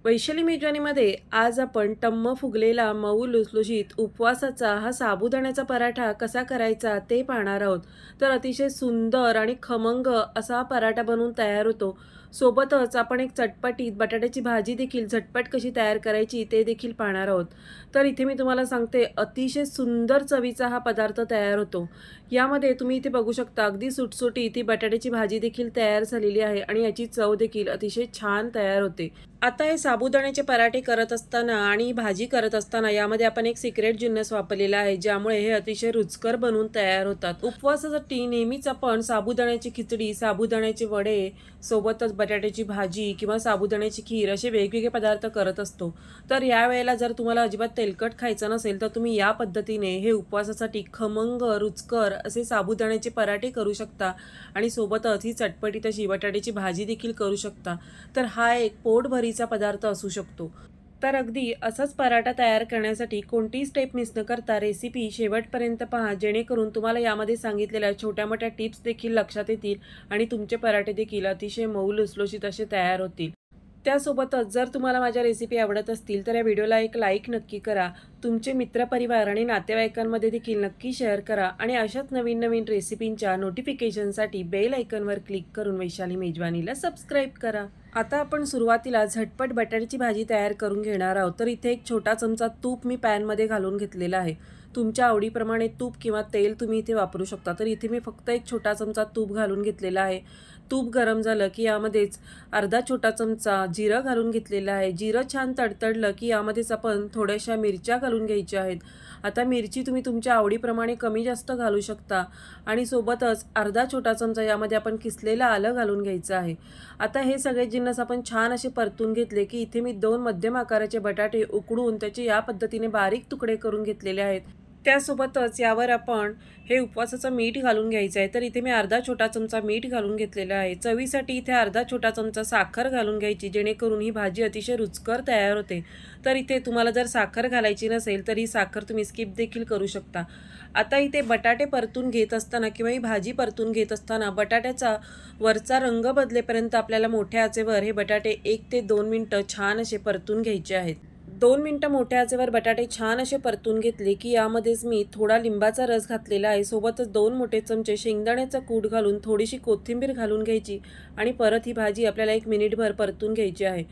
वैशाली मेजवानीमध्ये आज आपण टम्म फुगलेला मऊ लुसलुशीत उपवासाचा हा साबुदाण्याचा पराठा कसा करायचा ते पाहणार आहोत. तर अतिशय सुंदर आणि खमंग असा हा पराठा बनवून तयार होतो. सोबतच आपण एक चटपटीत बटाट्याची भाजी देखील झटपट कशी तयार करायची ते देखील पाहणार आहोत. तर इथे मी तुम्हाला सांगते, अतिशय सुंदर चवीचा हा पदार्थ तयार होतो. यामध्ये तुम्ही इथे बघू शकता, अगदी सुटसुटीत ती बटाट्याची भाजी देखील तयार झालेली आहे आणि याची चव देखील अतिशय छान तयार होते. आता हे साबुदाण्याचे पराठे करत असताना आणि भाजी करत असताना यामध्ये आपण एक सिक्रेट जिन्नस वापरलेला आहे, ज्यामुळे हे अतिशय रुचकर बनून तयार होतात. उपवासासाठी नेहमीच आपण साबुदाण्याची खिचडी, साबुदाण्याचे वडे, सोबतच बटाट्याची भाजी किंवा साबुदाण्याची खीर असे वेगवेगळे पदार्थ करत असतो. तर यावेळेला जर तुम्हाला अजिबात तेलकट खायचं नसेल तर तुम्ही या पद्धतीने हे उपवासासाठी खमंग, रुचकर असे साबुदाण्याचे पराठे करू शकता आणि सोबतच ही चटपटीत अशी बटाट्याची भाजी देखील करू शकता. तर हा एक पोटभरीचा पदार्थ असू शकतो. तर अगदी असाच पराठा तयार करण्यासाठी कोणतीही स्टेप मिस न करता रेसिपी शेवटपर्यंत पहा, जेणेकरून तुम्हाला यामध्ये सांगितलेल्या छोट्या-मोठ्या टिप्स देखील लक्षात येतील आणि तुमचे पराठे देखील अतिशय मऊ लुसलुशीत असे तयार होतील. त्यासोबतच जर तुम्हाला माझ्या रेसिपी आवडत असतील तर या व्हिडिओला एक लाईक नक्की करा. तुमचे मित्रपरिवार आणि नातेवाईकांमध्ये देखील नक्की शेअर करा आणि अशाच नवीन-नवीन रेसिपींच्या नोटिफिकेशनसाठी बेल आयकॉनवर क्लिक करून वैशाली मेजवानीला सबस्क्राईब करा. आता आपण सुरुवातीला झटपट बटाट्याची भाजी तयार करून घेणार आहोत. तर इथे एक छोटा चमचा तूप मी पॅनमध्ये घालून घेतलेला आहे. तुमच्या आवडीप्रमाणे तूप किंवा तेल तुम्ही इथे वापरू शकता. तर इथे मी फक्त एक छोटा चमचा तूप घालून घेतलेला आहे. तूप गरम झालं की यामध्येच अर्धा छोटा चमचा जिरं घालून घेतलेलं आहे. जिरं छान तडतडलं की यामध्येच आपण थोड्याशा मिरच्या घालून घ्यायच्या आहेत. आता मिरची तुम्ही तुमच्या आवडीप्रमाणे कमी जास्त घालू शकता आणि सोबतच अर्धा छोटा चमचा यामध्ये आपण किसलेलं आलं घालून घ्यायचं आहे. आता हे सगळे जिन्नस आपण छान असे परतून घेतले की इथे मी 2 मध्यम आकाराचे बटाटे उकडून त्याचे या पद्धतीने बारीक तुकडे करून घेतलेले आहेत. त्यासोबतच यावर आपण हे उपवासाचं मीठ घालून घ्यायचं आहे. तर इथे मी अर्धा छोटा चमचा मीठ घालून घेतलेला आहे. चवीसाठी इथे अर्धा छोटा चमचा साखर घालून घ्यायची, जेणेकरून ही भाजी अतिशय रुचकर तयार होते. तर इथे तुम्हाला जर साखर घालायची नसेल तर ही साखर तुम्ही स्किप देखील करू शकता. आता इथे बटाटे परतून घेत असताना किंवा ही भाजी परतून घेत असताना बटाट्याचा वरचा रंग बदलेपर्यंत आपल्याला मोठ्या आचेवर हे बटाटे 1 ते 2 मिनटं छान असे परतून घ्यायचे आहेत. 2 मिनटं मोठ्या आचेवर बटाटे छान असे परतून घेतले की यामध्येच मी थोडा लिंबाचा रस घातलेला आहे. सोबतच 2 मोठे चमचे शेंगदाण्याचा कूट घालून थोडीशी कोथिंबीर घालून घ्यायची आणि परत ही भाजी आपल्याला 1 मिनिटभर परतून घ्यायची आहे.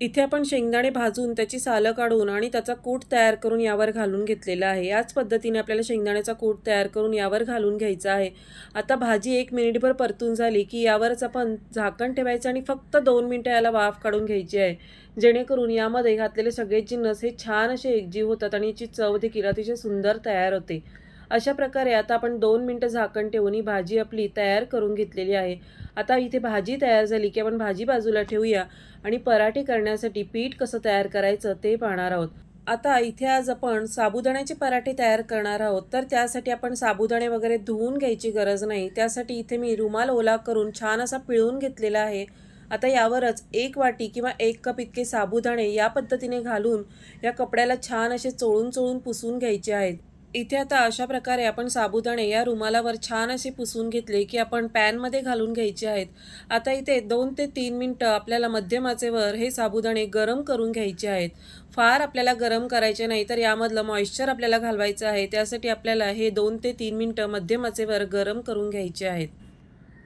इथे आपण शेंगदाणे भाजून त्याची सालं काढून आणि त्याचा कूट तयार करून यावर घालून घेतलेला आहे. याच पद्धतीने आपल्याला शेंगदाण्याचा कूट तयार करून यावर घालून घ्यायचा आहे. आता भाजी 1 मिनिटभर परतून झाली की यावरच आपण झाकण ठेवायचं आणि फक्त 2 मिनिटं याला वाफ काढून घ्यायची आहे, जेणेकरून यामध्ये घातलेले सगळे जिन्नस हे छान असे एकजीव होतात आणि याची चव देखील अतिशय सुंदर तयार होते. अशा प्रकारे आता आपण 2 मिनिटं झाकण ठेवून ही भाजी आपली तयार करून घेतलेली आहे. आता इथे भाजी तयार झाली की आपण भाजी बाजूला ठेवूया आणि पराठे करण्यासाठी पीठ कसं तयार करायचं ते पाहणार आहोत. आता इथे आज आपण साबुदाण्याचे पराठे तयार करणार आहोत. तर त्यासाठी आपण साबुदाणे वगैरे धुवून घ्यायची गरज नाही. त्यासाठी इथे मी रुमाल ओला करून छान असा पिळून घेतलेला आहे. आता यावरच 1 वाटी किंवा 1 कप इतके साबुदाणे या पद्धतीने घालून या कपड्याला छान असे चोळून पुसून घ्यायचे आहेत. इथे आता अशा प्रकारे आपण साबुदाणे या रुमालावर छान असे पुसून घेतले की आपण पॅनमध्ये घालून घ्यायचे आहेत. आता इथे 2 ते 3 मिनटं आपल्याला मध्यम आचेवर हे साबुदाणे गरम करून घ्यायचे आहेत. फार आपल्याला गरम करायचे नाही, तर यामधलं मॉइश्चर आपल्याला घालवायचं आहे. त्यासाठी आपल्याला हे 2 ते 3 मिनटं मध्यम आचेवर गरम करून घ्यायचे आहेत.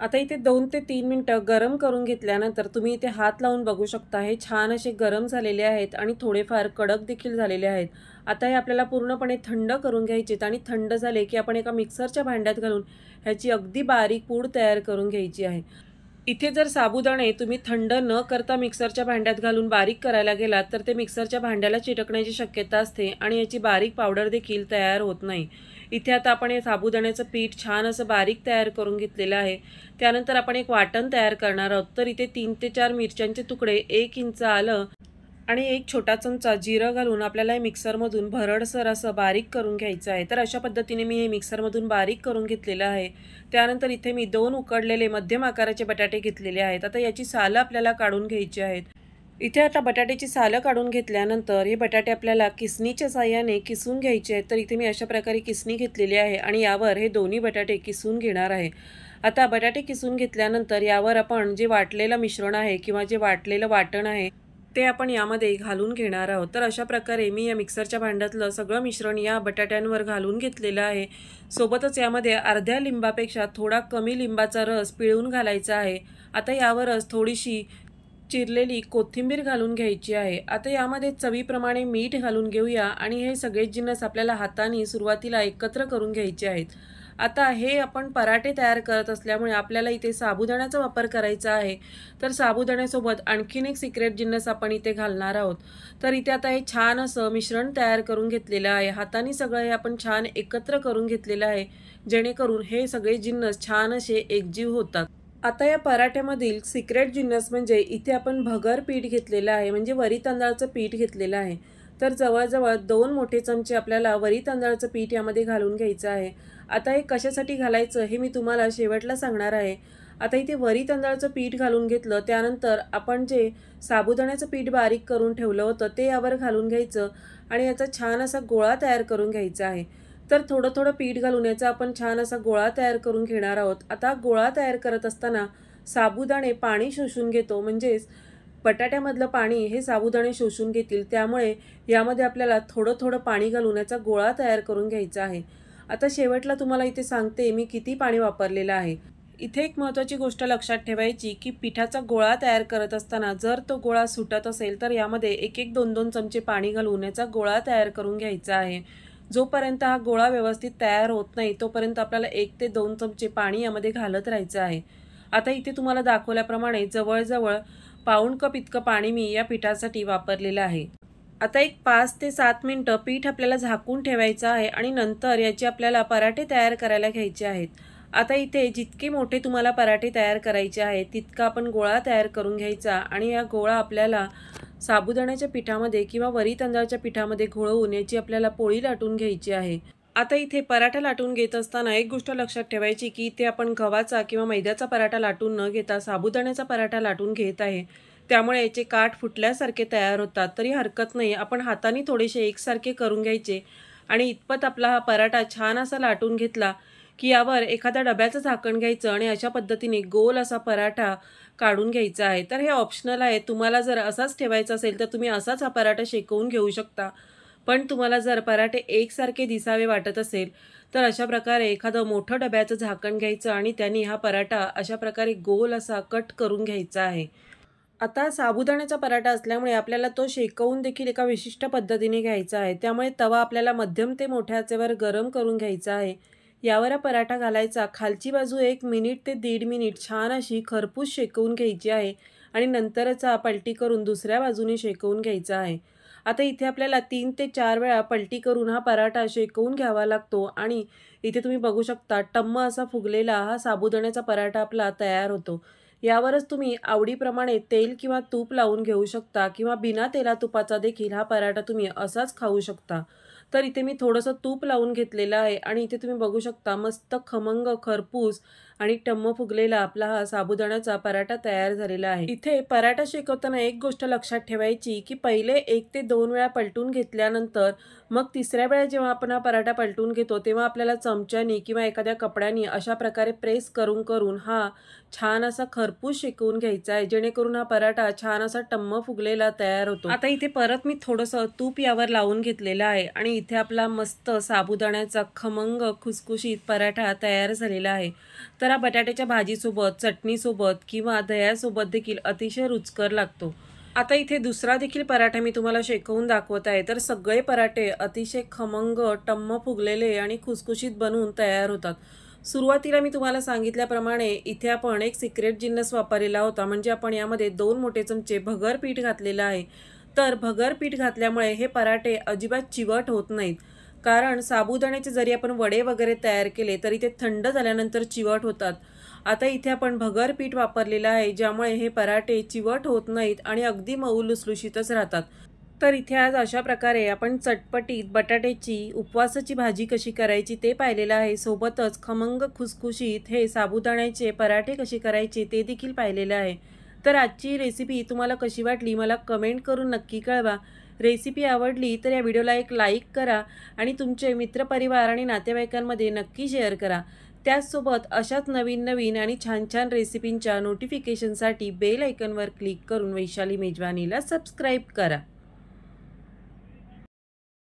आता इथे 2 ते 3 मिनटं गरम करून घेतल्यानंतर तुम्ही इथे हात लावून बघू शकता, हे छान असे गरम झालेले आहेत आणि थोडेफार कडक देखील झालेले आहेत. आता हे आपल्याला पूर्णपणे थंड करून घ्यायचे आणि थंड झाले की आपण एका मिक्सरच्या भांड्यात घालून ह्याची अगदी बारीक पूड तयार करून घ्यायची आहे. इथे जर साबुदाणे तुम्ही थंड न करता मिक्सरच्या भांड्यात घालून बारीक करायला गेलात तर ते मिक्सरच्या भांड्याला चिटकण्याची शक्यता असते आणि याची बारीक पावडर देखील तयार होत नाही. इथे आता आपण हे साबुदाण्याचं पीठ छान असं बारीक तयार करून घेतलेलं आहे. त्यानंतर आपण एक वाटण तयार करणार आहोत. तर इथे 3 ते 4 मिरच्यांचे तुकडे, 1 इंच आलं आणि 1 छोटा चमचा जिरं घालून आपल्याला हे मिक्सरमधून भरडसर असं बारीक करून घ्यायचं आहे. तर अशा पद्धतीने मी हे मिक्सरमधून बारीक करून घेतलेलं आहे. त्यानंतर इथे मी 2 उकडलेले मध्यम आकाराचे बटाटे घेतलेले आहेत. आता याची सालं आपल्याला काढून घ्यायची आहेत. इथे आता बटाट्याची सालं काढून घेतल्यानंतर हे बटाटे आपल्याला किसणीच्या साहाय्याने किसून घ्यायचे आहेत. तर इथे मी अशा प्रकारे किसणी घेतलेली आहे आणि यावर हे दोन्ही बटाटे किसून घेणार आहे. आता बटाटे किसून घेतल्यानंतर यावर आपण जे वाटलेलं मिश्रण आहे किंवा जे वाटलेलं वाटण आहे ते आपण यामध्ये घालून घेणार आहोत। तर अशा प्रकारे मी या मिक्सरच्या भांड्यातलं सगळं मिश्रण या बटाट्यांवर घालून घेतलेलं आहे। सोबतच यामध्ये अर्ध्या लिंबापेक्षा थोडा कमी लिंबाचा रस पिळून घालायचा आहे। आता यावरच थोडीशी चिरलेली कोथिंबीर घालून घ्यायची आहे। आता यामध्ये चवीप्रमाणे मीठ घालून घेऊया आणि हे सगळे जिन्नस आपल्याला हाताने सुरुवातीला एकत्र करून घ्यायचे आहेत। आता हे आपण पराठे तयार करत असल्यामुळे आपल्याला इथे साबुदाण्याचा वापर करायचा आहे। तर साबुदाण्यासोबत आणखीन एक सिक्रेट जिन्नस आपण इथे घालणार आहोत। तर इथे आता हे छान असं मिश्रण तयार करून घेतलेलं आहे। हाताने सगळं हे आपण छान एकत्र करून घेतलेलं आहे, जेणेकरून हे सगळे जिन्नस छान असे एकजीव होतात। आता या पराठ्यामधील सिक्रेट जिन्नस म्हणजे इथे आपण भगर पीठ घेतलेलं आहे, म्हणजे वरी तांदळाचं पीठ घेतलेलं आहे। तर जवळजवळ 2 मोठे चमचे आपल्याला वरी तांदळाचं पीठ यामध्ये घालून घ्यायचं आहे। आता हे कशासाठी घालायचं हे मी तुम्हाला शेवटला सांगणार आहे। आता इथे वरी तांदळाचं पीठ घालून घेतलं, त्यानंतर आपण जे साबुदाण्याचं पीठ बारीक करून ठेवलं होतं ते यावर घालून घ्यायचं आणि याचा छान असा गोळा तयार करून घ्यायचा आहे। तर थोडं थोडं पीठ घालून याचा आपण छान असा गोळा तयार करून घेणार आहोत। आता गोळा तयार करत असताना साबुदाणे पाणी शोषून घेतो, म्हणजेच बटाट्यामधलं पाणी हे साबुदाणे शोषून घेतील, त्यामुळे यामध्ये आपल्याला थोडं थोडं पाणी घालून याचा गोळा तयार करून घ्यायचा आहे। आता शेवटला तुम्हाला इथे सांगते मी किती पाणी वापरलेलं आहे। इथे एक महत्त्वाची गोष्ट लक्षात ठेवायची की पिठाचा गोळा तयार करत असताना जर तो गोळा सुटत असेल तर यामध्ये 1-1, 2-2 चमचे पाणी घालून याचा गोळा तयार करून घ्यायचा आहे। जोपर्यंत हा गोळा व्यवस्थित तयार होत नाही तोपर्यंत आपल्याला 1 ते 2 चमचे पाणी यामध्ये घालत राहायचं आहे। आता इथे तुम्हाला दाखवल्याप्रमाणे जवळजवळ पाऊण कप इतकं पाणी मी या पिठासाठी वापरलेलं आहे। आता एक 5 ते 7 मिनिटं पीठ आपल्याला झाकून ठेवायचं आहे आणि नंतर याचे आपल्याला पराठे तयार करायला घ्यायचे आहेत। आता इथे जितके मोठे तुम्हाला पराठे तयार करायचे आहेत तितका आपण गोळा तयार करून घ्यायचा आणि या गोळा आपल्याला साबुदाण्याच्या पिठामध्ये किंवा वरी तांदळाच्या पिठामध्ये घोळवून याची आपल्याला पोळी लाटून घ्यायची आहे। आता इथे पराठा लाटून घेत असताना एक गोष्ट लक्षात ठेवायची की इथे आपण गव्हाचा किंवा मैद्याचा पराठा लाटून न घेता साबुदाण्याचा पराठा लाटून घेत आहे, त्यामुळे याचे काठ फुटल्यासारखे तयार होतात। तरी हरकत नाही, आपण हाताने थोडेसे एकसारखे करून घ्यायचे आणि इतपत आपला हा पराठा छान असा लाटून घेतला की यावर एखाद्या डब्याचं झाकण घ्यायचं आणि अशा पद्धतीने गोल असा पराठा काढून घ्यायचा आहे। तर हे ऑप्शनल आहे, तुम्हाला जर असाच ठेवायचा असेल तर तुम्ही असाच हा पराठा शेकवून घेऊ शकता। पण तुम्हाला जर पराठे एकसारखे दिसावे वाटत असेल तर अशा प्रकारे एखादं मोठं डब्याचं झाकण घ्यायचं आणि त्यांनी हा पराठा अशा प्रकारे गोल असा कट करून घ्यायचा आहे। आता साबुदाण्याचा पराठा असल्यामुळे आपल्याला तो शेकवून देखील एका विशिष्ट पद्धतीने घ्यायचा आहे, त्यामुळे तवा आपल्याला मध्यम ते मोठ्या आचेवर गरम करून घ्यायचा आहे। यावर हा पराठा घालायचा, खालची बाजू 1 मिनिट ते 1.5 मिनिट छान अशी खरपूस शेकवून घ्यायची आहे आणि नंतरच पलटी करून दुसऱ्या बाजूने शेकवून घ्यायचा आहे। आता इथे आपल्याला 3 ते 4 वेळा पलटी करून हा पराठा शेकवून घ्यावा लागतो आणि इथे तुम्ही बघू शकता टम्म असा फुगलेला हा साबुदाण्याचा पराठा आपला तयार होतो। यावरच तुम्ही आवडीप्रमाणे तेल किंवा तूप लावून घेऊ शकता किंवा बिना तेला तुपाचा देखील हा पराठा तुम्ही असाच खाऊ शकता। तर इथे मी थोडंसं तूप लावून घेतलेलं आहे आणि इथे तुम्ही बघू शकता मस्त खमंग, खरपूस आणि टम्म फुगलेला आपला हा साबुदाण्याचा पराठा तयार झालेला आहे। इथे पराठा शेकवताना एक गोष्ट लक्षात ठेवायची की पहिले 1 ते 2 वेळा पलटून घेतल्यानंतर मग तिसऱ्या वेळा जेव्हा आपण हा पराठा पलटून घेतो तेव्हा आपल्याला चमच्यानी किंवा एखाद्या कपड्यानी अशा प्रकारे प्रेस करून करून हा छान असा खरपूस शेकवून घ्यायचा आहे, जेणेकरून हा पराठा छान असा टम्म फुगलेला तयार होतो। आता इथे परत मी थोडंसं तूप यावर लावून घेतलेलं आहे आणि इथे आपला मस्त साबुदाण्याचा खमंग खुसखुशीत पराठा तयार झालेला आहे। तर हा बटाट्याच्या भाजीसोबत, चटणीसोबत किंवा दह्यासोबत देखील अतिशय रुचकर लागतो। आता इथे दुसरा देखील पराठा मी तुम्हाला शेकवून दाखवत आहे। तर सगळे पराठे अतिशय खमंग, टम्म फुगलेले आणि खुसखुशीत बनवून तयार होतात। सुरुवातीला मी तुम्हाला सांगितल्याप्रमाणे इथे आपण एक सिक्रेट जिन्नस वापरलेला होता, म्हणजे आपण यामध्ये 2 मोठे चमचे भगर पीठ घातलेलं आहे। तर भगर पीठ घातल्यामुळे हे पराठे अजिबात चिवट होत नाहीत, कारण साबुदाण्याचे जरी आपण वडे वगैरे तयार केले तरी ते थंड झाल्यानंतर चिवट होतात। आता इथे आपण भगर पीठ वापरलेलं आहे, ज्यामुळे हे पराठे चिवट होत नाहीत आणि अगदी मऊ लुसलुशीतच राहतात। तर इथे आज अशा प्रकारे आपण चटपटीत बटाट्याची उपवासाची भाजी कशी करायची ते पाहिलेलं आहे, सोबतच खमंग खुसखुशीत हे साबुदाण्याचे पराठे कसे करायचे ते देखील पाहिलेलं आहे। तर आजची रेसिपी तुम्हाला कशी वाटली मला कमेंट करून नक्की कळवा। रेसिपी आवडली तर या व्हिडिओला एक लाईक करा आणि तुमचे मित्रपरिवार आणि नातेवाईकांमध्ये नक्की शेअर करा। त्याचसोबत अशाच नवीन नवीन आणि छान छान रेसिपींच्या नोटिफिकेशनसाठी बेल आयकॉनवर क्लिक करून वैशाली मेजवानीला सबस्क्राईब करा.